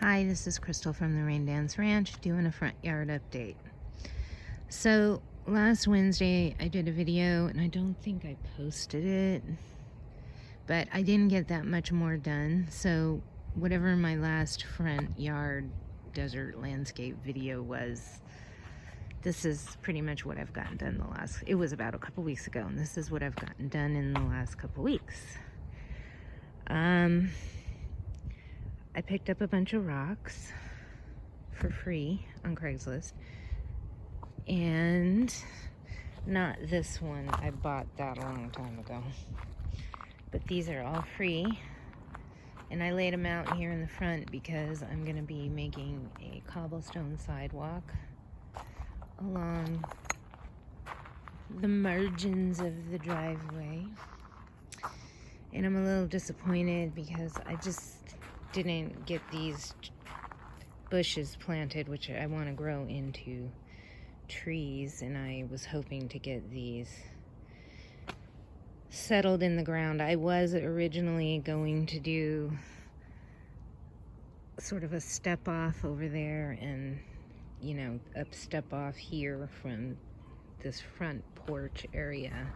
Hi, this is Crystal from the Rain Dance Ranch doing a front yard update. So last Wednesday I did a video and I don't think I posted it, but I didn't get that much more done. So whatever my last front yard desert landscape video was, this is pretty much what I've gotten done it was about a couple weeks ago, and this is what I've gotten done in the last couple weeks. I picked up a bunch of rocks for free on Craigslist, and not this one, I bought that a long time ago, but these are all free, and I laid them out here in the front because I'm going to be making a cobblestone sidewalk along the margins of the driveway, and I'm a little disappointed because I just didn't get these bushes planted, which I want to grow into trees, and I was hoping to get these settled in the ground. I was originally going to do sort of a step off over there and, you know, up step off here from this front porch area,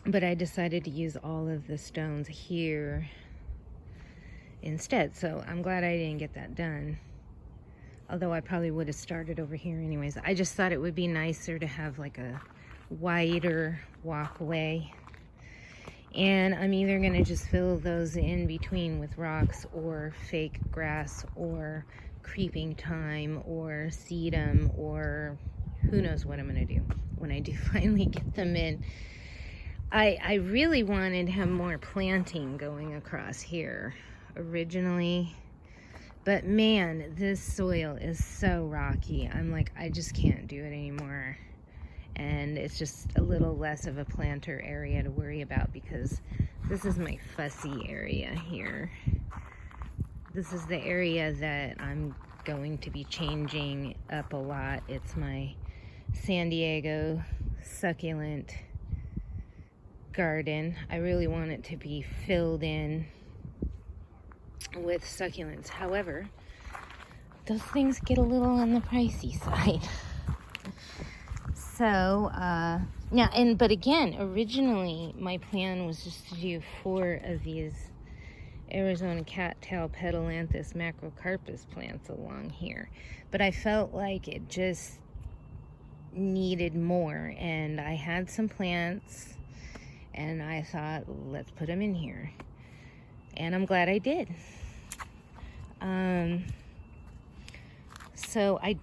but I decided to use all of the stones here instead, so I'm glad I didn't get that done, although I probably would have started over here anyways. I just thought it would be nicer to have like a wider walkway, and I'm either going to just fill those in between with rocks or fake grass or creeping thyme or sedum, or who knows what I'm going to do when I do finally get them in. I really wanted to have more planting going across here originally, but man, this soil is so rocky. I'm like, I just can't do it anymore, and it's just a little less of a planter area to worry about because this is my fussy area here. This is the area that I'm going to be changing up a lot. It's my San Diego succulent garden. I really want it to be filled in with succulents. However, those things get a little on the pricey side. So, but again, originally my plan was just to do 4 of these Arizona cattail petalanthus macrocarpus plants along here. But I felt like it just needed more, and I had some plants, and I thought, let's put them in here. And I'm glad I did. So I'm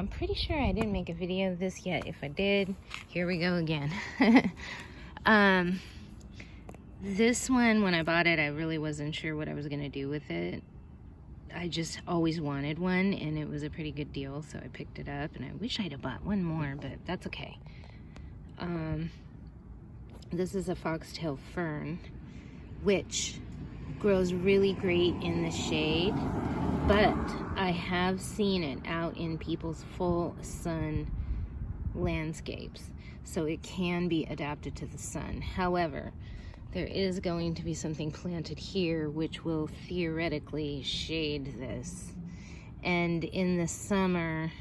pretty sure I didn't make a video of this yet. If I did, here we go again. This one, when I bought it, I really wasn't sure what I was going to do with it. I just always wanted one, and it was a pretty good deal, so I picked it up, and I wish I'd have bought one more, but that's okay. This is a foxtail fern, which grows really great in the shade, but I have seen it out in people's full sun landscapes, so it can be adapted to the sun. However, there is going to be something planted here which will theoretically shade this, and in the summer,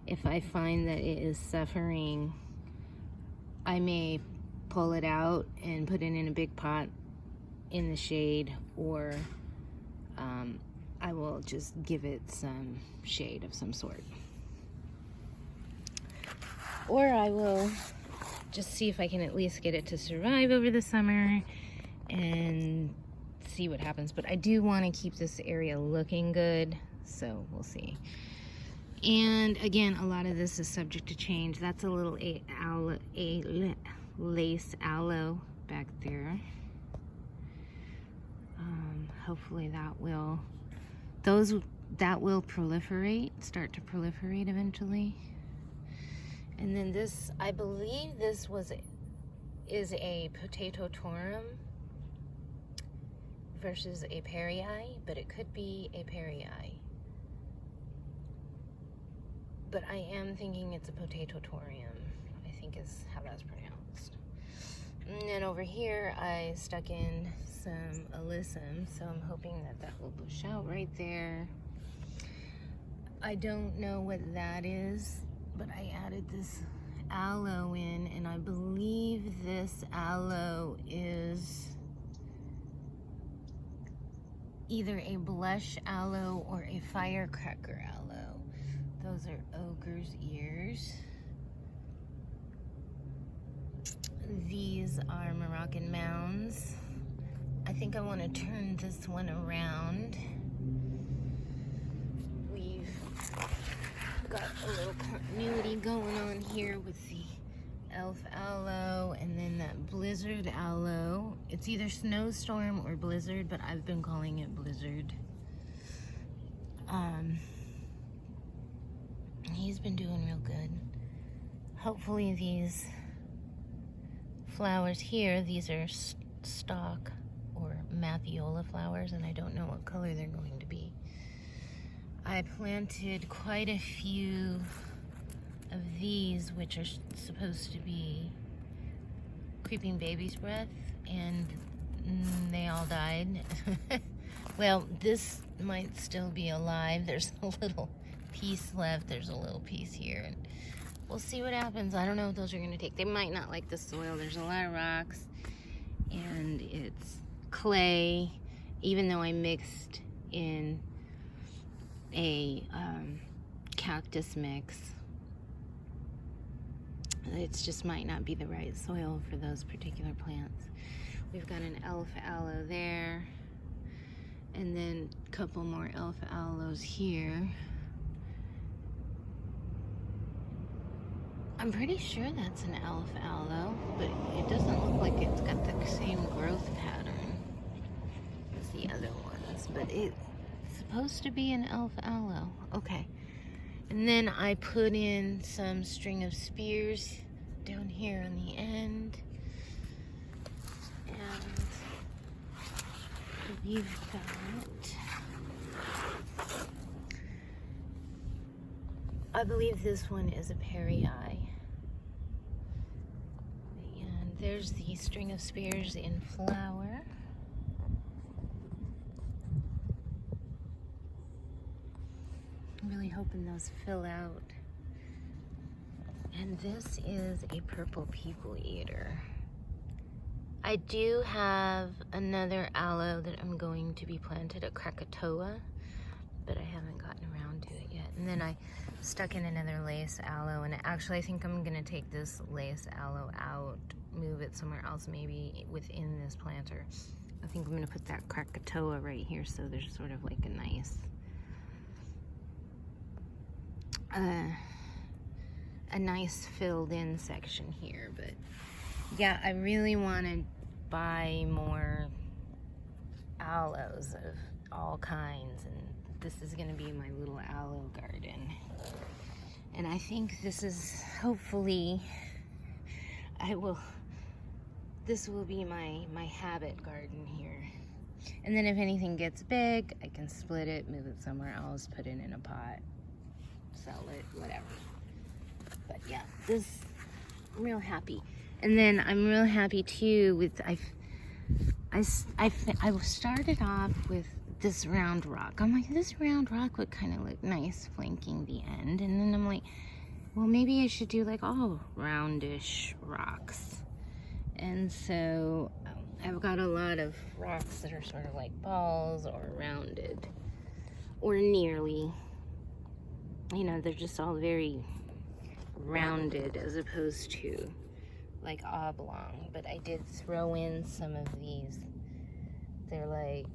if I find that it is suffering, I may pull it out and put it in a big pot in the shade, or I will just give it some shade of some sort, or I will just see if I can at least get it to survive over the summer and see what happens. But I do want to keep this area looking good, so we'll see. And again, a lot of this is subject to change. That's a little lace aloe back there. Hopefully that will proliferate, start to proliferate eventually. And then this, I believe this is a potato torum versus a perii, but it could be a perii. But I am thinking it's a potato torium, I think is how that's pronounced. And then over here, I stuck in some alyssum, so I'm hoping that that will bush out right there. I don't know what that is, but I added this aloe in, and I believe this aloe is either a blush aloe or a firecracker aloe. Those are ogre's ears. These are Moroccan mounds. I think I want to turn this one around. We've got a little continuity going on here with the elf aloe and then that blizzard aloe. It's either snowstorm or blizzard, but I've been calling it blizzard. He's been doing real good. Hopefully these flowers here, these are stalk or Mathiola flowers, and I don't know what color they're going to be. I planted quite a few of these, which are supposed to be creeping baby's breath, and they all died. Well, this might still be alive. There's a little piece left. There's a little piece here, and we'll see what happens. I don't know what those are going to take. They might not like the soil. There's a lot of rocks, and it's clay, even though I mixed in a cactus mix. It just might not be the right soil for those particular plants. We've got an elf aloe there, and then a couple more elf aloes here. I'm pretty sure that's an elf aloe, but it doesn't look like it's got the same growth pattern as the other ones, but it's supposed to be an elf aloe. Okay. And then I put in some string of spears down here on the end. And we've got, I believe this one is a Perry eye. And there's the string of spears in flower. I'm really hoping those fill out. And this is a purple people eater. I do have another aloe that I'm going to be planted at Krakatoa, but I haven't gotten around to it yet. And then I stuck in another lace aloe, and actually I think I'm gonna take this lace aloe out, move it somewhere else, maybe within this planter. I think I'm gonna put that Krakatoa right here, so there's sort of like a nice filled in section here. But yeah, I really want to buy more aloes of all kinds, and this is going to be my little aloe garden. And I think this is, hopefully, this will be my habit garden here. And then if anything gets big, I can split it, move it somewhere else, put it in a pot, sell it, whatever. But yeah, I'm real happy. And then I'm real happy too with, I started off with this round rock. I'm like, this round rock would kind of look nice flanking the end. And then I'm like, well, maybe I should do like all roundish rocks. And so I've got a lot of rocks that are sort of like balls or rounded or nearly. You know, they're just all very rounded as opposed to like oblong. But I did throw in some of these. They're like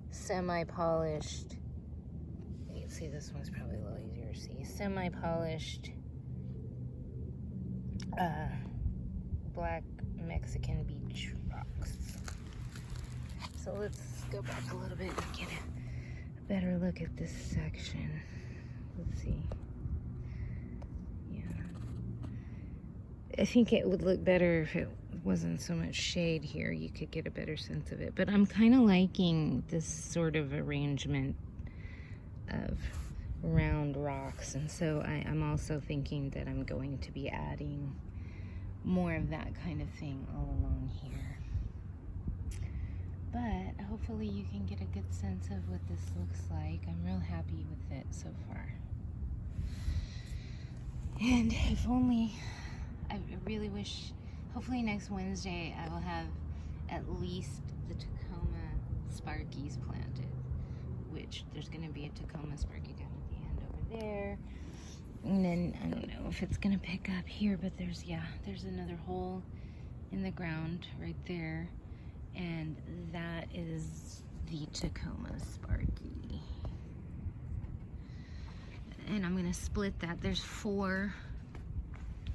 semi-polished. You can see this one's probably a little easier to see. Semi-polished black Mexican beach rocks. So let's go back a little bit and get a better look at this section. Let's see. Yeah. I think it would look better if it wasn't so much shade here. You could get a better sense of it. But I'm kind of liking this sort of arrangement of round rocks. And so I'm also thinking that I'm going to be adding more of that kind of thing all along here. But hopefully you can get a good sense of what this looks like. I'm real happy with it so far. And if only, I really wish, hopefully next Wednesday I will have at least the Tacoma Sparkies planted, which there's going to be a Tacoma Sparky down at the end over there. And then, I don't know if it's going to pick up here, but there's another hole in the ground right there. And that is the Tacoma Sparky. And I'm going to split that. There's 4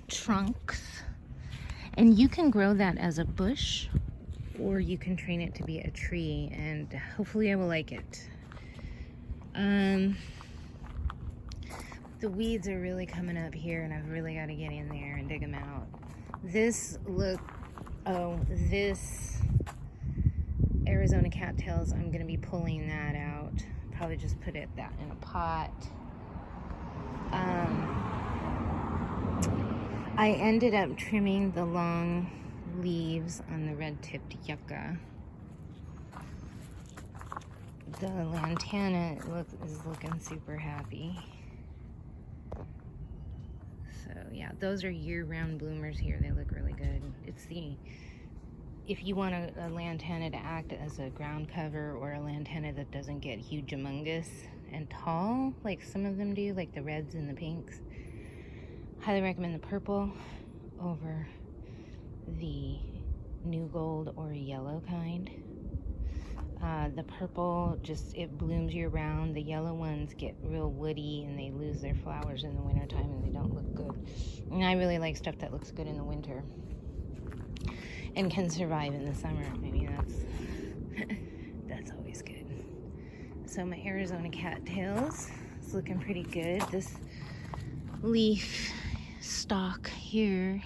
trunks. And you can grow that as a bush, or you can train it to be a tree, and hopefully I will like it. The weeds are really coming up here, and I've really got to get in there and dig them out. This Arizona cattails, I'm going to be pulling that out. Probably just put that in a pot. I ended up trimming the long leaves on the red-tipped yucca. The lantana is looking super happy. So yeah, those are year-round bloomers here. They look really good. If you want a lantana to act as a ground cover, or a lantana that doesn't get huge, humongous, and tall, like some of them do, like the reds and the pinks, highly recommend the purple over the new gold or yellow kind. The purple, it blooms year round. The yellow ones get real woody and they lose their flowers in the wintertime and they don't look good. And I really like stuff that looks good in the winter and can survive in the summer. Maybe that's always good. So my Arizona cattails is looking pretty good. This leaf stalk here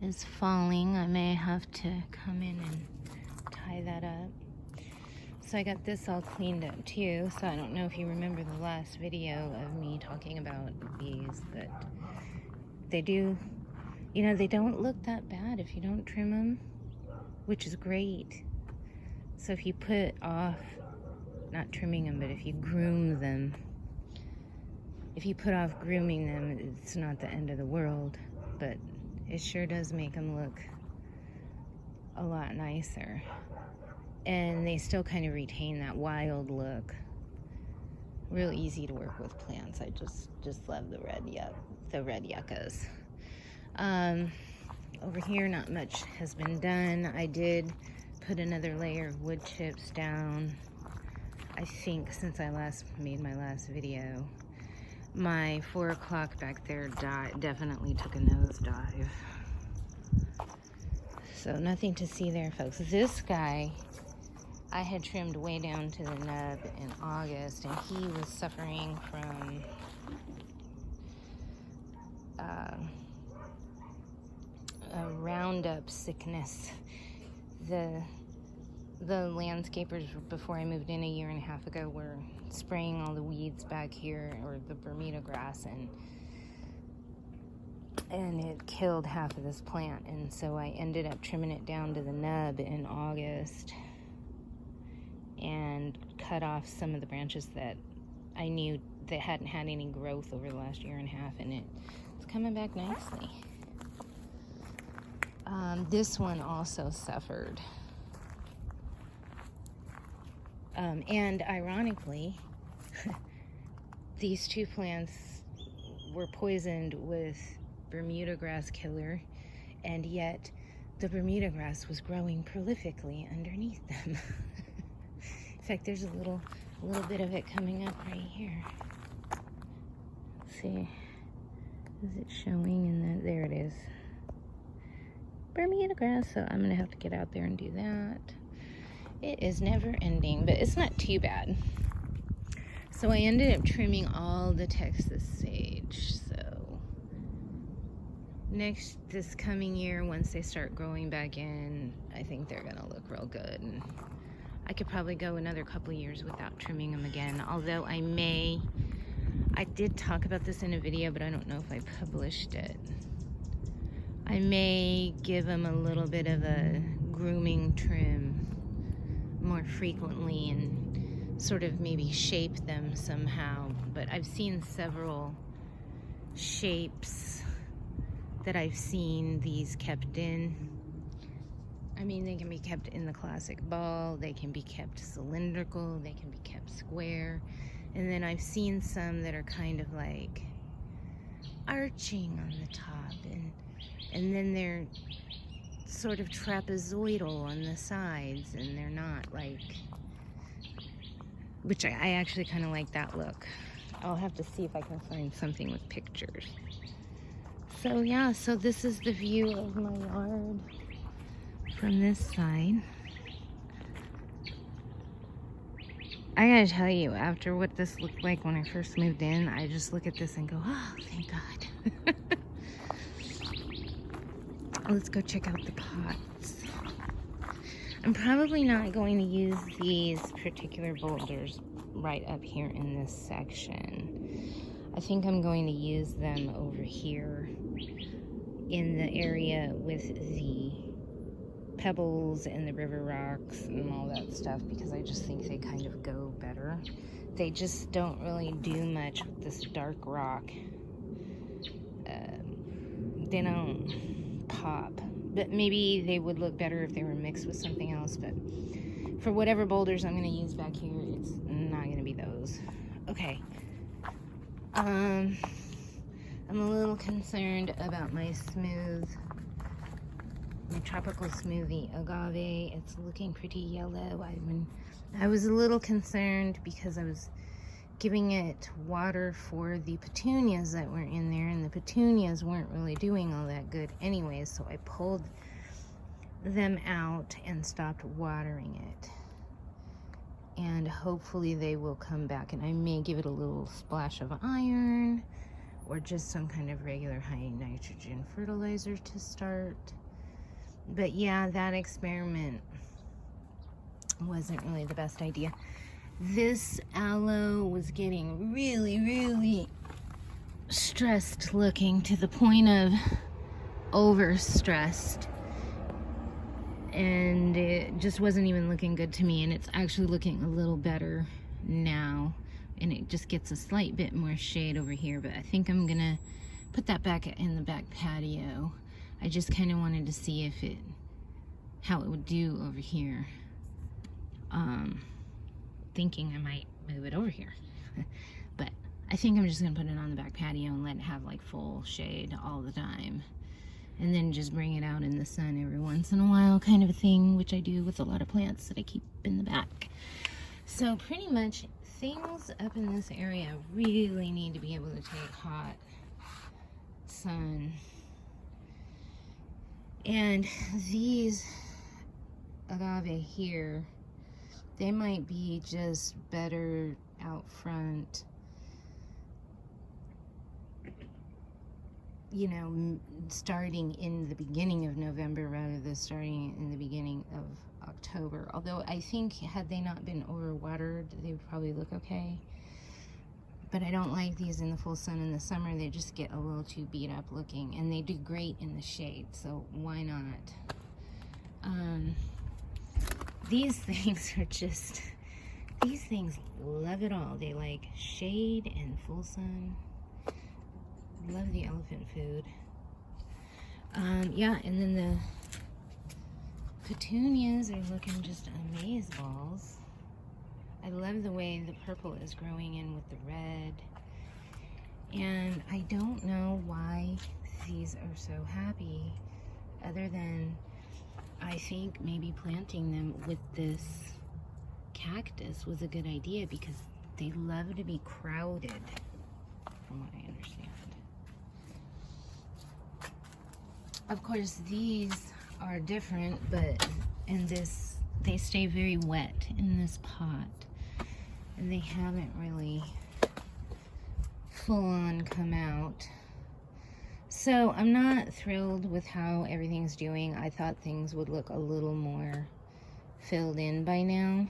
is falling. I may have to come in and tie that up. So I got this all cleaned up too. So I don't know if you remember the last video of me talking about these, but they do, they don't look that bad if you don't trim them, which is great. So if you put off, not trimming them, but if you groom them, if you put off grooming them, it's not the end of the world, but it sure does make them look a lot nicer. And they still kind of retain that wild look. Real easy to work with plants. I just love the red yuccas. Over here, not much has been done. I did put another layer of wood chips down. I think since I made my last video, my 4 o'clock back there definitely took a nosedive. So nothing to see there, folks. This guy I had trimmed way down to the nub in August, and he was suffering from a Roundup sickness. The landscapers, before I moved in a year and a half ago, were spraying all the weeds back here, or the Bermuda grass, and it killed half of this plant. And so I ended up trimming it down to the nub in August and cut off some of the branches that I knew that hadn't had any growth over the last year and a half, and it's coming back nicely. This one also suffered. And ironically, these 2 plants were poisoned with Bermuda grass killer, and yet the Bermuda grass was growing prolifically underneath them. In fact, there's a little bit of it coming up right here. Let's see, is it showing in there it is. Bermuda grass, so I'm gonna have to get out there and do that. It is never ending, but it's not too bad. So I ended up trimming all the Texas sage. So this coming year, once they start growing back in, I think they're gonna look real good. And I could probably go another couple years without trimming them again. Although I did talk about this in a video, but I don't know if I published it. I may give them a little bit of a grooming trim more frequently and sort of maybe shape them somehow. But I've seen several shapes that I've seen these kept in. I mean, they can be kept in the classic ball, they can be kept cylindrical, they can be kept square. And then I've seen some that are kind of like arching on the top, and then they're sort of trapezoidal on the sides, and they're not like, which I actually kind of like that look. I'll have to see if I can find something with pictures. So yeah, so this is the view of my yard from this side. I gotta tell you, after what this looked like when I first moved in, I just look at this and go, oh, thank God. Let's go check out the pots. I'm probably not going to use these particular boulders right up here in this section. I think I'm going to use them over here in the area with the pebbles and the river rocks and all that stuff, because I just think they kind of go better. They just don't really do much with this dark rock. They don't pop, but maybe they would look better if they were mixed with something else. But for whatever boulders I'm going to use back here, it's not going to be those. Okay. I'm a little concerned about my tropical smoothie agave. It's looking pretty yellow. I was a little concerned because I was giving it water for the petunias that were in there, and the petunias weren't really doing all that good anyways, so I pulled them out and stopped watering it. And hopefully they will come back, and I may give it a little splash of iron or just some kind of regular high nitrogen fertilizer to start. But yeah, that experiment wasn't really the best idea. This aloe was getting really, really stressed looking, to the point of overstressed. And it just wasn't even looking good to me, and it's actually looking a little better now. And it just gets a slight bit more shade over here, but I think I'm gonna put that back in the back patio. I just kind of wanted to see how it would do over here. Thinking I might move it over here. But I think I'm just gonna put it on the back patio and let it have like full shade all the time. And then just bring it out in the sun every once in a while, kind of a thing, which I do with a lot of plants that I keep in the back. So pretty much things up in this area really need to be able to take hot sun. And these agave here, they might be just better out front, you know, starting in the beginning of November rather than starting in the beginning of October. Although I think had they not been overwatered, they would probably look okay. But I don't like these in the full sun in the summer. They just get a little too beat up looking, and they do great in the shade, so why not? These things are just, these things love it all. They like shade and full sun. Love the elephant food. Yeah, and then the petunias are looking just amazeballs. I love the way the purple is growing in with the red. And I don't know why these are so happy, other than I think maybe planting them with this cactus was a good idea, because they love to be crowded, from what I understand. Of course, these are different, but in this, they stay very wet in this pot, and they haven't really full on come out. So I'm not thrilled with how everything's doing. I thought things would look a little more filled in by now,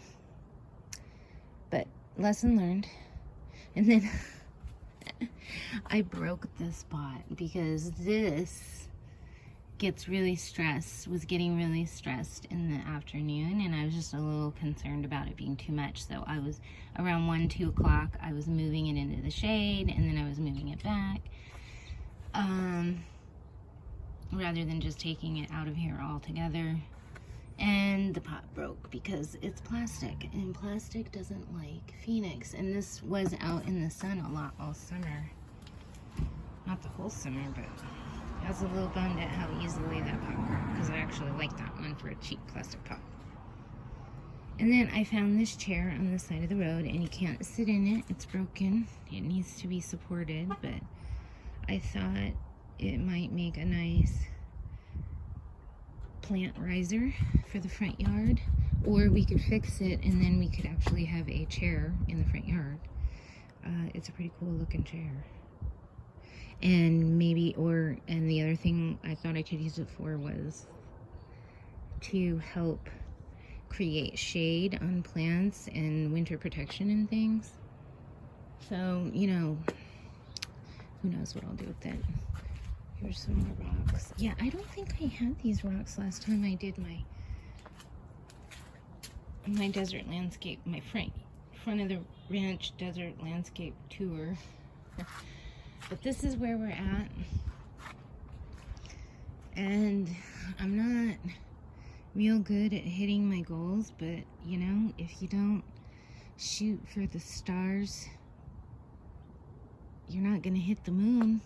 but lesson learned. And then I broke this pot because this was getting really stressed in the afternoon, and I was just a little concerned about it being too much. So I was around 1, 2 o'clock, I was moving it into the shade, and then I was moving it back, rather than just taking it out of here altogether. And the pot broke because it's plastic, and plastic doesn't like Phoenix. And this was out in the sun a lot all summer. Not the whole summer, but I was a little bummed at how easily that pot broke, because I actually like that one for a cheap plastic pot. And then I found this chair on the side of the road, and you can't sit in it. It's broken. It needs to be supported, but I thought it might make a nice plant riser for the front yard, or we could fix it and then we could actually have a chair in the front yard. It's a pretty cool looking chair. And maybe, and the other thing I thought I could use it for was to help create shade on plants and winter protection and things. So, you know, who knows what I'll do with it. Here's some more rocks. Yeah, I don't think I had these rocks last time I did my desert landscape, my front of the ranch desert landscape tour. But this is where we're at. And I'm not real good at hitting my goals, but you know, if you don't shoot for the stars, you're not gonna hit the moon.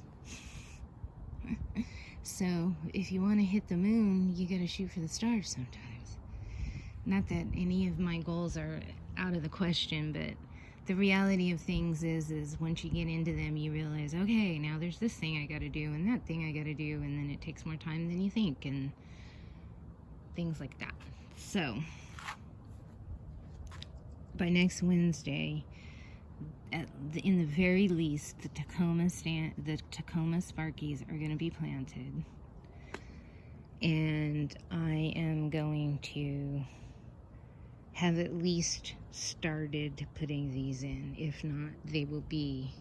So if you want to hit the moon, you gotta shoot for the stars sometimes. Not that any of my goals are out of the question, but the reality of things is once you get into them, you realize, okay, now there's this thing I gotta do and that thing I gotta do, and then it takes more time than you think, and things like that. So by next Wednesday, in the very least, the Tacoma Sparkies are going to be planted, and I am going to have at least started putting these in. If not, they will be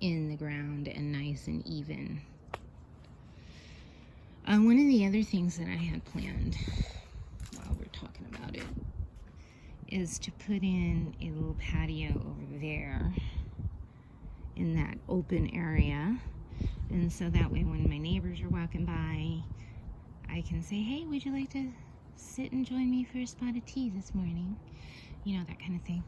in the ground and nice and even. One of the other things that I had planned while we're talking about it is to put in a little patio over there in that open area, and so that way when my neighbors are walking by, I can say, hey, would you like to sit and join me for a spot of tea this morning? You know, that kind of thing.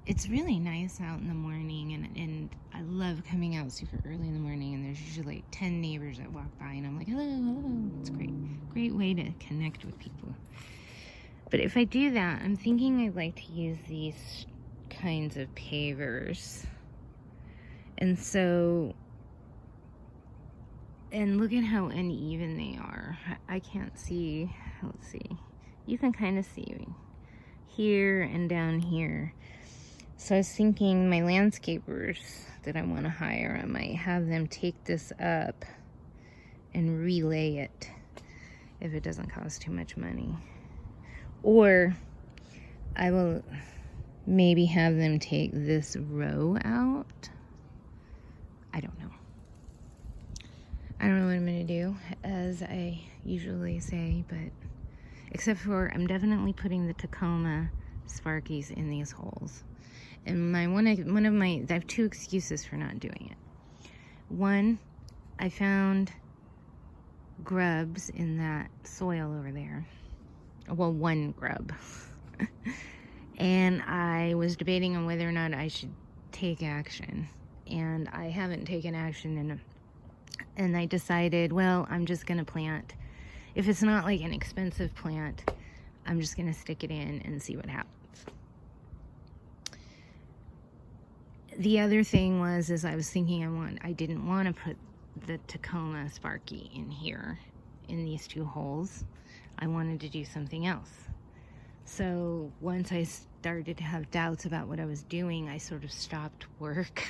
It's really nice out in the morning, and I love coming out super early in the morning, and there's usually like 10 neighbors that walk by, and I'm like, hello, hello. It's great way to connect with people. But if I do that, I'm thinking I'd like to use these kinds of pavers. And so, and look at how uneven they are. I can't see, let's see. You can kind of see here and down here. So I was thinking my landscapers that I want to hire, I might have them take this up and relay it if it doesn't cost too much money. Or I will maybe have them take this row out. I don't know. I don't know what I'm going to do, as I usually say, but except for I'm definitely putting the Tacoma Sparkies in these holes. And I have two excuses for not doing it. One, I found grubs in that soil over there. Well, one grub. And I was debating on whether or not I should take action. And I haven't taken action, and I decided, well, I'm just going to plant. If it's not like an expensive plant, I'm just going to stick it in and see what happens. The other thing was, I was thinking I didn't want to put the Tacoma Sparky in here, in these two holes. I wanted to do something else. So once I started to have doubts about what I was doing, I sort of stopped work.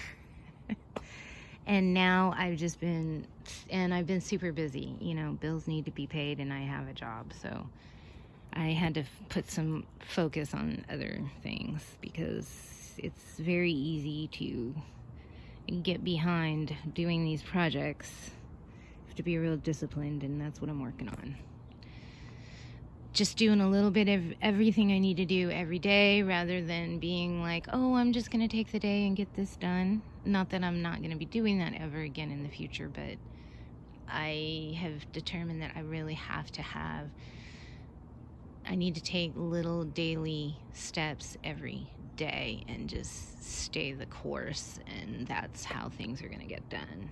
And now I've been super busy. You know, bills need to be paid and I have a job. So I had to put some focus on other things, because it's very easy to get behind doing these projects have to be real disciplined, and that's what I'm working on. Just doing a little bit of everything I need to do every day, rather than being like, oh, I'm just going to take the day and get this done. Not that I'm not going to be doing that ever again in the future, but I have determined that I really have to have, I need to take little daily steps every day and just stay the course, and that's how things are going to get done.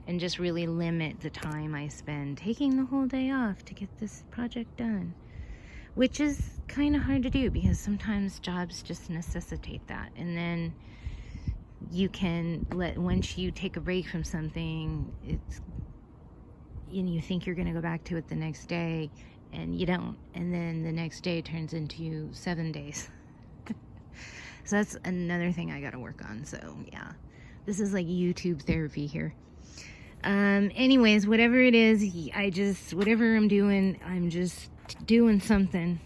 And just really limit the time I spend taking the whole day off to get this project done, which is kind of hard to do because sometimes jobs just necessitate that. And then you can once you take a break from something, you think you're going to go back to it the next day, and you don't. And then the next day turns into 7 days. So that's another thing I got to work on. So yeah, this is like YouTube therapy here. Anyways, whatever it is, whatever I'm doing, I'm just doing something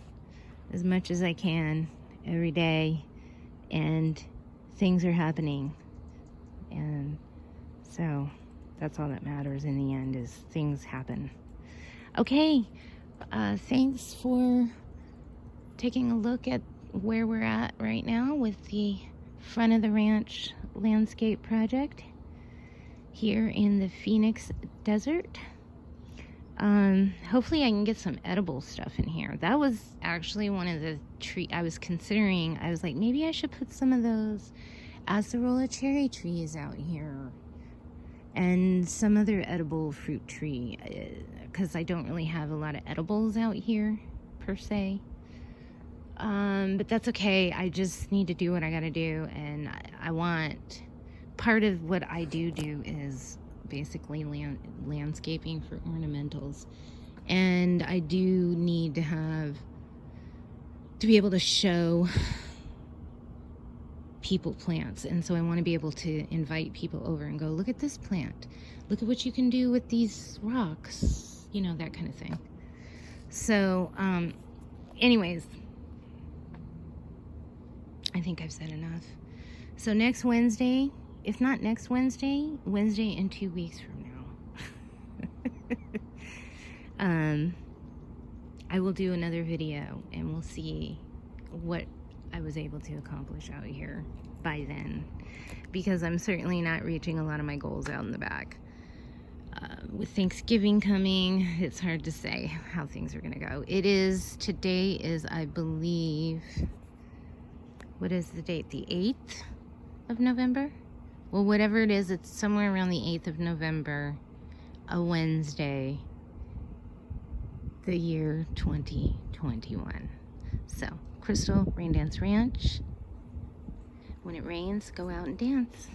as much as I can every day, and things are happening. And so that's all that matters in the end, is things happen. Okay. Thanks for taking a look at where we're at right now with the front of the ranch landscape project here in the Phoenix desert. Hopefully I can get some edible stuff in here. That was actually one of the trees I was considering. I was like, maybe I should put some of those acerola cherry trees out here and some other edible fruit tree, because I don't really have a lot of edibles out here per se. But that's okay. I just need to do what I gotta do, and I want, part of what I do is basically landscaping for ornamentals, and I do need to be able to show people plants, and so I want to be able to invite people over and go, look at this plant, look at what you can do with these rocks, that kind of thing. So anyways, I think I've said enough. So next Wednesday, if not next Wednesday in 2 weeks from now, I will do another video, and we'll see what I was able to accomplish out here by then, because I'm certainly not reaching a lot of my goals out in the back. With Thanksgiving coming, it's hard to say how things are gonna go. Today is, I believe, what is the date? The 8th of November? Well, whatever it is, it's somewhere around the 8th of November, a Wednesday, the year 2021. So, Crystal Rain Dance Ranch. When it rains, go out and dance.